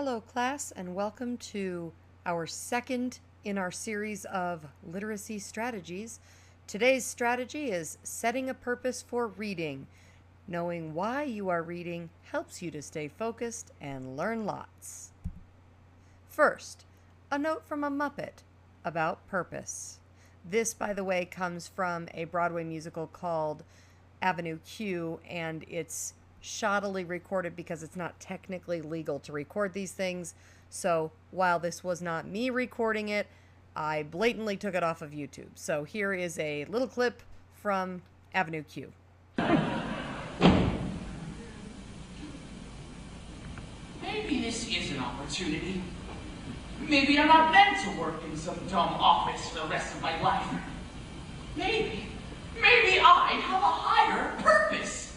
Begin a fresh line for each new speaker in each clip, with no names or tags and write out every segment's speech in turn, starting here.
Hello, class, and welcome to our second in our series of literacy strategies. Today's strategy is setting a purpose for reading. Knowing why you are reading helps you to stay focused and learn lots. First, a note from a Muppet about purpose. This, by the way, comes from a Broadway musical called Avenue Q, and it's shoddily recorded because it's not technically legal to record these things. So while this was not me recording it, I blatantly took it off of YouTube. So here is a little clip from Avenue Q.
Maybe this is an opportunity. Maybe I'm not meant to work in some dumb office for the rest of my life. Maybe I have a higher purpose.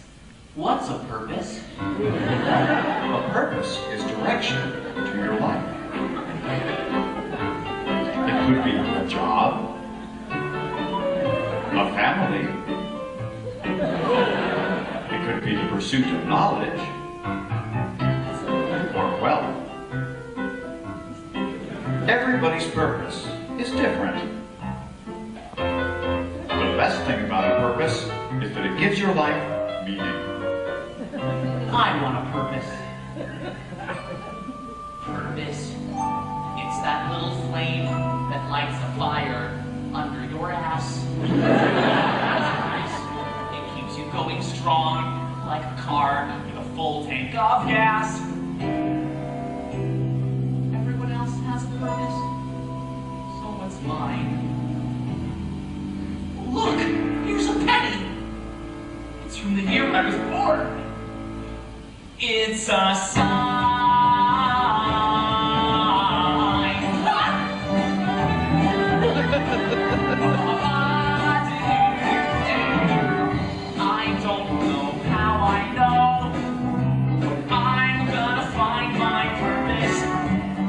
What's a purpose? A purpose is direction to your life. It could be a job, a family. It could be the pursuit of knowledge or wealth. Everybody's purpose is different. The best thing about a purpose is that it gives your life meaning.
I want a purpose. Purpose. It's that little flame that lights a fire under your ass. It keeps you going strong like a car with a full tank of gas. Everyone else has a purpose. So what's mine? Look! Here's a penny! It's from the year I was born. It's a sign. I don't know how I know, but I'm gonna find my purpose.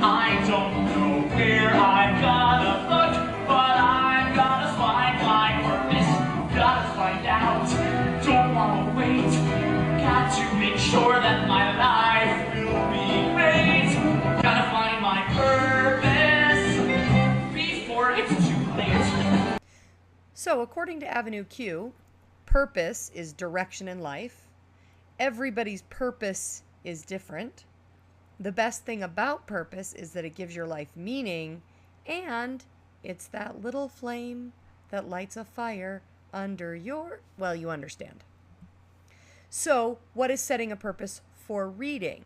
I don't know where I'm gonna look, but I'm gonna find my purpose. Gotta find out, don't wanna wait. Got to make sure that my life will be great. Gotta find my purpose before it's too late.
So, according to Avenue Q, purpose is direction in life. Everybody's purpose is different. The best thing about purpose is that it gives your life meaning, and it's that little flame that lights a fire under your, well, you understand. So, what is setting a purpose for reading?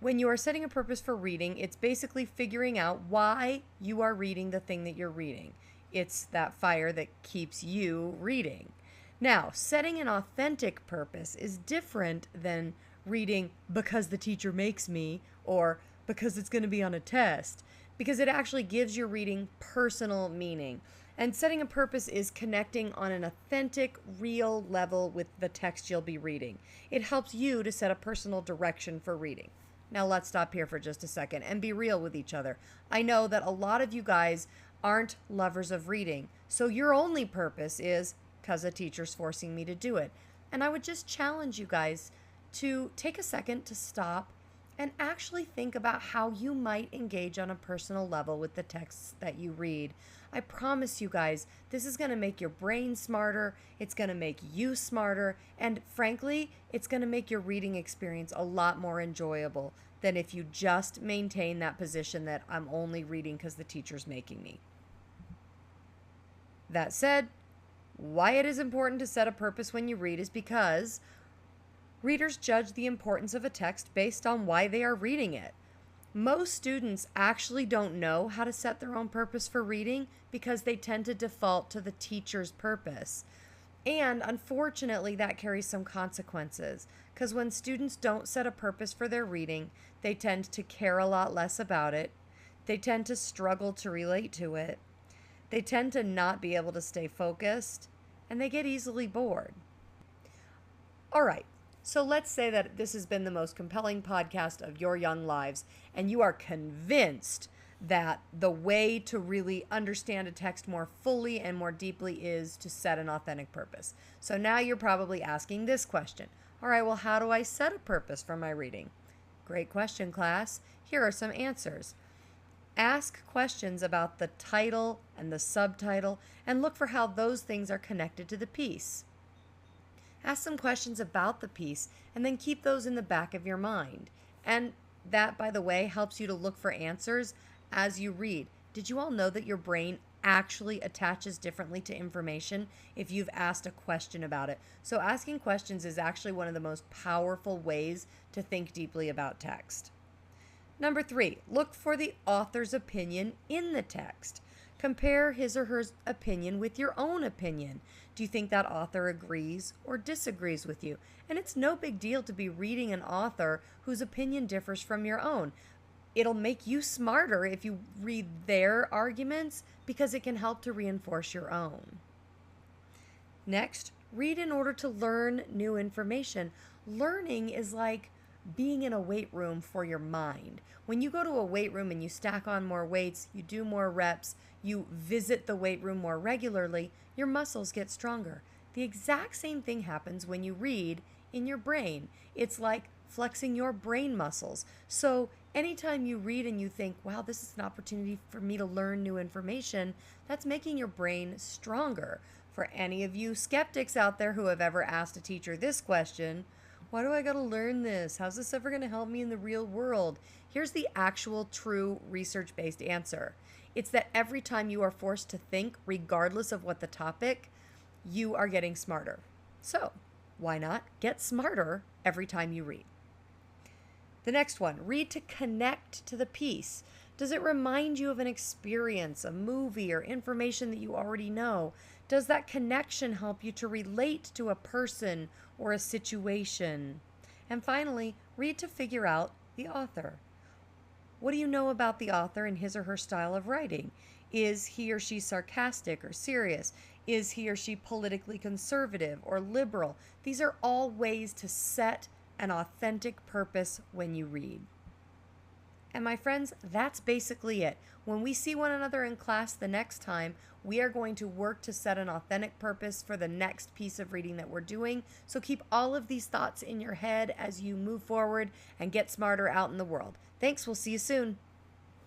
When you are setting a purpose for reading, it's basically figuring out why you are reading the thing that you're reading. It's that fire that keeps you reading. Now, setting an authentic purpose is different than reading because the teacher makes me or because it's going to be on a test, because it actually gives your reading personal meaning. And setting a purpose is connecting on an authentic, real level with the text you'll be reading. It helps you to set a personal direction for reading. Now let's stop here for just a second and be real with each other. I know that a lot of you guys aren't lovers of reading, so your only purpose is because a teacher's forcing me to do it. And I would just challenge you guys to take a second to stop and actually think about how you might engage on a personal level with the texts that you read. I promise you guys, this is going to make your brain smarter, it's going to make you smarter, and frankly, it's going to make your reading experience a lot more enjoyable than if you just maintain that position that I'm only reading because the teacher's making me. That said, why it is important to set a purpose when you read is because readers judge the importance of a text based on why they are reading it. Most students actually don't know how to set their own purpose for reading because they tend to default to the teacher's purpose. And unfortunately, that carries some consequences because when students don't set a purpose for their reading, they tend to care a lot less about it. They tend to struggle to relate to it. They tend to not be able to stay focused, and they get easily bored. All right. So let's say that this has been the most compelling podcast of your young lives, and you are convinced that the way to really understand a text more fully and more deeply is to set an authentic purpose. So now you're probably asking this question. All right, well, how do I set a purpose for my reading? Great question, class. Here are some answers. Ask questions about the title and the subtitle and look for how those things are connected to the piece. Ask some questions about the piece and then keep those in the back of your mind. And that, by the way, helps you to look for answers as you read. Did you all know that your brain actually attaches differently to information if you've asked a question about it? So asking questions is actually one of the most powerful ways to think deeply about text. Number 3, look for the author's opinion in the text. Compare his or her opinion with your own opinion. Do you think that author agrees or disagrees with you? And it's no big deal to be reading an author whose opinion differs from your own. It'll make you smarter if you read their arguments because it can help to reinforce your own. Next, read in order to learn new information. Learning is like being in a weight room for your mind. When you go to a weight room and you stack on more weights, you do more reps, you visit the weight room more regularly, your muscles get stronger. The exact same thing happens when you read in your brain. It's like flexing your brain muscles. So anytime you read and you think, wow, this is an opportunity for me to learn new information, that's making your brain stronger. For any of you skeptics out there who have ever asked a teacher this question, why do I gotta learn this? How's this ever gonna help me in the real world? Here's the actual true research-based answer. It's that every time you are forced to think, regardless of what the topic, you are getting smarter. So why not get smarter every time you read? The next one, read to connect to the piece. Does it remind you of an experience, a movie, or information that you already know? Does that connection help you to relate to a person or a situation? And finally, read to figure out the author. What do you know about the author and his or her style of writing? Is he or she sarcastic or serious? Is he or she politically conservative or liberal? These are all ways to set an authentic purpose when you read. And my friends, that's basically it. When we see one another in class the next time, we are going to work to set an authentic purpose for the next piece of reading that we're doing. So keep all of these thoughts in your head as you move forward and get smarter out in the world. Thanks, we'll see you soon.